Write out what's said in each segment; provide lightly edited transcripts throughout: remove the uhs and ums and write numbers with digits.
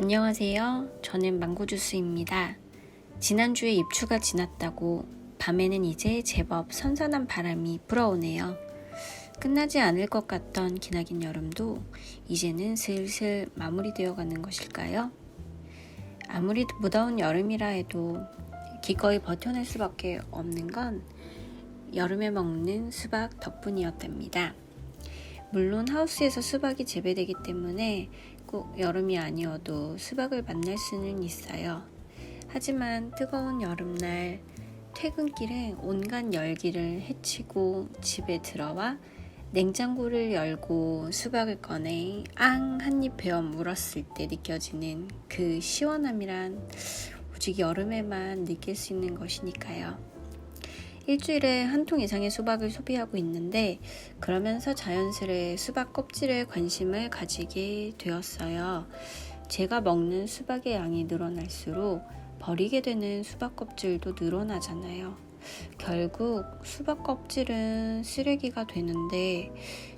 안녕하세요. 저는 망고주스입니다. 지난주에 입추가 지났다고 밤에는 이제 제법 선선한 바람이 불어오네요. 끝나지 않을 것 같던 기나긴 여름도 이제는 슬슬 마무리되어 가는 것일까요? 아무리 무더운 여름이라 해도 기꺼이 버텨낼 수밖에 없는 건 여름에 먹는 수박 덕분이었답니다. 물론 하우스에서 수박이 재배되기 때문에 꼭 여름이 아니어도 수박을 만날 수는 있어요. 하지만 뜨거운 여름날 퇴근길에 온갖 열기를 헤치고 집에 들어와 냉장고를 열고 수박을 꺼내 한 입 베어 물었을 때 느껴지는 그 시원함이란 오직 여름에만 느낄 수 있는 것이니까요. 일주일에 한 통 이상의 수박을 소비하고 있는데 그러면서 자연스레 수박 껍질에 관심을 가지게 되었어요. 제가 먹는 수박의 양이 늘어날수록 버리게 되는 수박 껍질도 늘어나잖아요. 결국 수박 껍질은 쓰레기가 되는데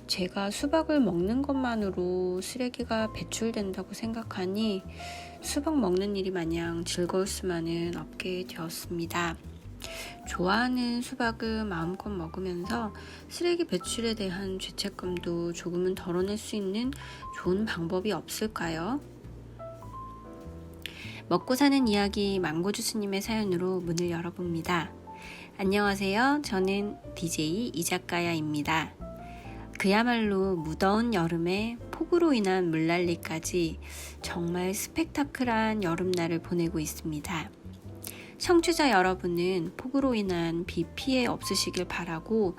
제가 수박을 먹는 것만으로 쓰레기가 배출된다고 생각하니 수박 먹는 일이 마냥 즐거울 수만은 없게 되었습니다. 좋아하는 수박을 마음껏 먹으면서 쓰레기 배출에 대한 죄책감도 조금은 덜어낼 수 있는 좋은 방법이 없을까요? 먹고 사는 이야기 망고주스님의 사연으로 문을 열어봅니다. 안녕하세요. 저는 DJ 이작가야입니다. 그야말로 무더운 여름에 폭우로 인한 물난리까지 정말 스펙타클한 여름날을 보내고 있습니다. 청취자 여러분은 폭우로 인한 비 피해 없으시길 바라고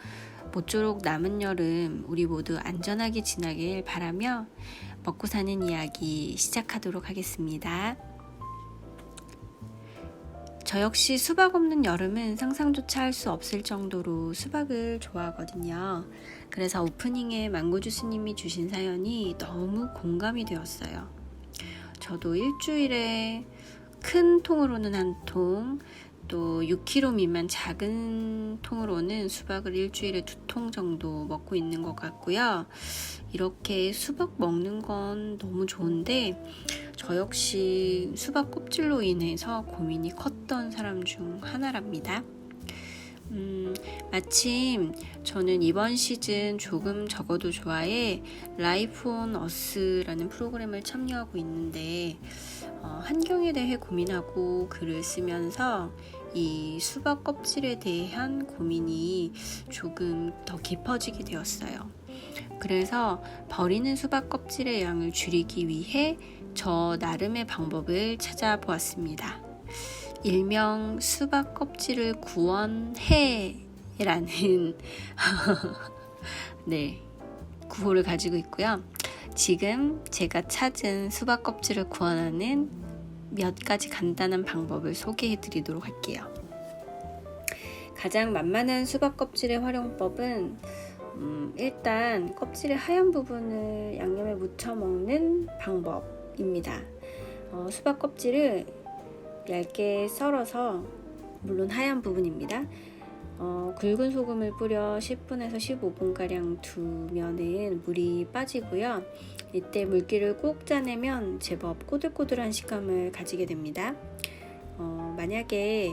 모쪼록 남은 여름 우리 모두 안전하게 지나길 바라며 먹고 사는 이야기 시작하도록 하겠습니다. 저 역시 수박 없는 여름은 상상조차 할 수 없을 정도로 수박을 좋아하거든요. 그래서 오프닝에 망고주스님이 주신 사연이 너무 공감이 되었어요. 저도 일주일에 큰 통으로는 한 통, 또 6kg 미만 작은 통으로는 수박을 일주일에 2통 정도 먹고 있는 것 같고요. 이렇게 수박 먹는 건 너무 좋은데 저 역시 수박 껍질로 인해서 고민이 컸던 사람 중 하나랍니다. 마침 저는 이번 시즌 조금 적어도 좋아해 라이프 온 어스라는 프로그램을 참여하고 있는데 환경에 대해 고민하고 글을 쓰면서 이 수박 껍질에 대한 고민이 조금 더 깊어지게 되었어요. 그래서 버리는 수박 껍질의 양을 줄이기 위해 저 나름의 방법을 찾아보았습니다. 일명 수박 껍질을 구원해 라는 네, 구호를 가지고 있고요. 지금 제가 찾은 수박 껍질을 구원하는 몇 가지 간단한 방법을 소개해 드리도록 할게요. 가장 만만한 수박 껍질의 활용법은 일단 껍질의 하얀 부분을 양념에 묻혀 먹는 방법입니다. 수박 껍질을 얇게 썰어서, 물론 하얀 부분입니다. 굵은 소금을 뿌려 10분에서 15분가량 두면은 물이 빠지고요. 이때 물기를 꼭 짜내면 제법 꼬들꼬들한 식감을 가지게 됩니다. 만약에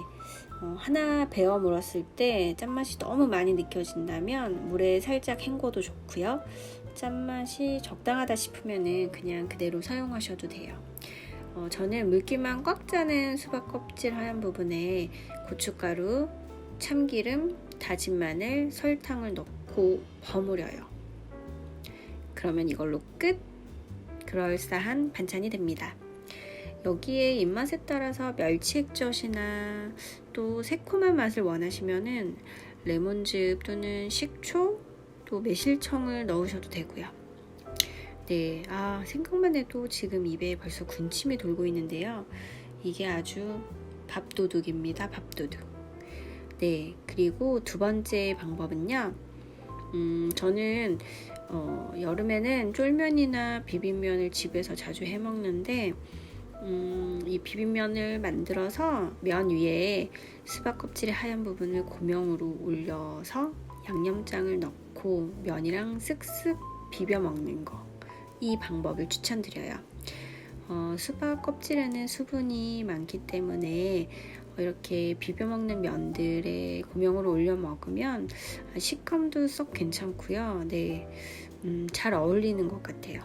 하나 베어 물었을 때 짠맛이 너무 많이 느껴진다면 물에 살짝 헹궈도 좋고요. 짠맛이 적당하다 싶으면 그냥 그대로 사용하셔도 돼요. 저는 물기만 꽉 짜낸 수박 껍질 하얀 부분에 고춧가루, 참기름, 다진 마늘, 설탕을 넣고 버무려요. 그러면 이걸로 끝! 그럴싸한 반찬이 됩니다. 여기에 입맛에 따라서 멸치 액젓이나 또 새콤한 맛을 원하시면은 레몬즙 또는 식초, 또 매실청을 넣으셔도 되고요. 네, 생각만 해도 지금 입에 벌써 군침이 돌고 있는데요. 이게 아주 밥도둑입니다. 밥도둑. 네, 그리고 두 번째 방법은요. 저는 여름에는 쫄면이나 비빔면을 집에서 자주 해 먹는데 이 비빔면을 만들어서 면 위에 수박 껍질의 하얀 부분을 고명으로 올려서 양념장을 넣고 면이랑 쓱쓱 비벼 먹는 거, 이 방법을 추천드려요. 수박 껍질에는 수분이 많기 때문에 이렇게 비벼 먹는 면들에 고명으로 올려 먹으면 식감도 썩 괜찮고요. 네, 잘 어울리는 것 같아요.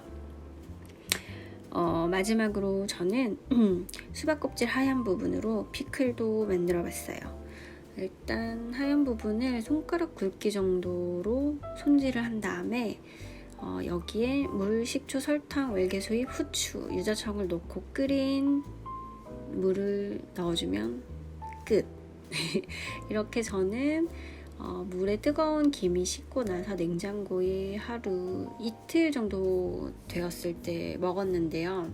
마지막으로 저는 수박 껍질 하얀 부분으로 피클도 만들어 봤어요. 일단 하얀 부분을 손가락 굵기 정도로 손질을 한 다음에 여기에 물, 식초, 설탕, 월계수잎, 후추, 유자청을 넣고 끓인 물을 넣어주면 끝. 이렇게 저는 물에 뜨거운 김이 식고 나서 냉장고에 하루 이틀 정도 되었을 때 먹었는데요.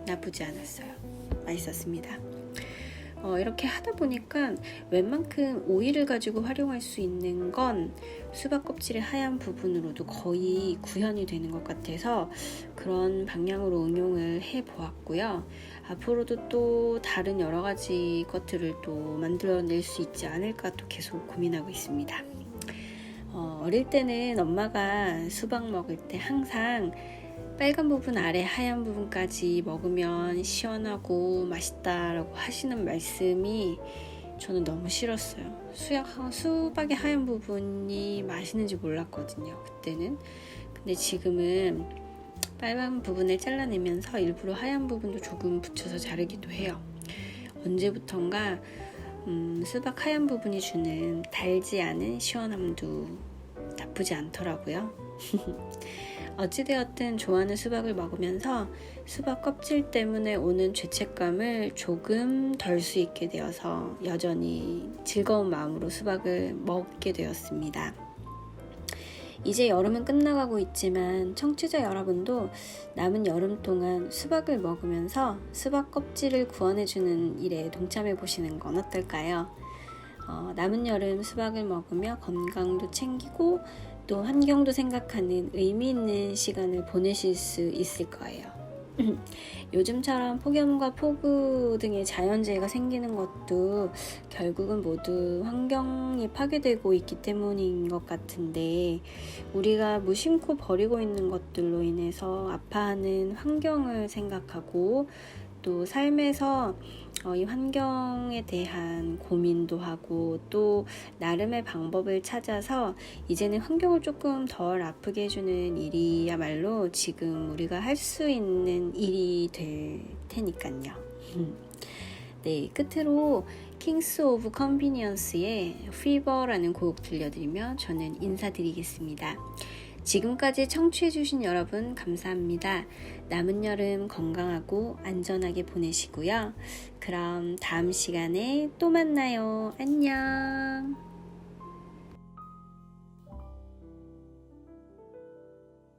나쁘지 않았어요. 맛있었습니다. 이렇게 하다 보니까 웬만큼 오일을 가지고 활용할 수 있는 건 수박 껍질의 하얀 부분으로도 거의 구현이 되는 것 같아서 그런 방향으로 응용을 해 보았고요. 앞으로도 또 다른 여러 가지 것들을 또 만들어낼 수 있지 않을까 또 계속 고민하고 있습니다. 어릴 때는 엄마가 수박 먹을 때 항상 빨간 부분 아래 하얀 부분까지 먹으면 시원하고 맛있다라고 하시는 말씀이 저는 너무 싫었어요. 수박의 하얀 부분이 맛있는지 몰랐거든요, 그때는. 근데 지금은 빨간 부분을 잘라내면서 일부러 하얀 부분도 조금 붙여서 자르기도 해요. 언제부턴가 수박 하얀 부분이 주는 달지 않은 시원함도 나쁘지 않더라고요. 어찌되었든 좋아하는 수박을 먹으면서 수박 껍질 때문에 오는 죄책감을 조금 덜 수 있게 되어서 여전히 즐거운 마음으로 수박을 먹게 되었습니다. 이제 여름은 끝나가고 있지만 청취자 여러분도 남은 여름 동안 수박을 먹으면서 수박 껍질을 구원해주는 일에 동참해 보시는 건 어떨까요? 남은 여름 수박을 먹으며 건강도 챙기고 또 환경도 생각하는 의미 있는 시간을 보내실 수 있을 거예요. 요즘처럼 폭염과 폭우 등의 자연재해가 생기는 것도 결국은 모두 환경이 파괴되고 있기 때문인 것 같은데 우리가 무심코 버리고 있는 것들로 인해서 아파하는 환경을 생각하고 또 삶에서 이 환경에 대한 고민도 하고 또 나름의 방법을 찾아서 이제는 환경을 조금 덜 아프게 해주는 일이야말로 지금 우리가 할 수 있는 일이 될 테니까요. 네, 끝으로 킹스 오브 컨비니언스의 Fever라는 곡 들려드리며 저는 인사드리겠습니다. 지금까지 청취해주신 여러분 감사합니다. 남은 여름 건강하고 안전하게 보내시고요. 그럼 다음 시간에 또 만나요. 안녕.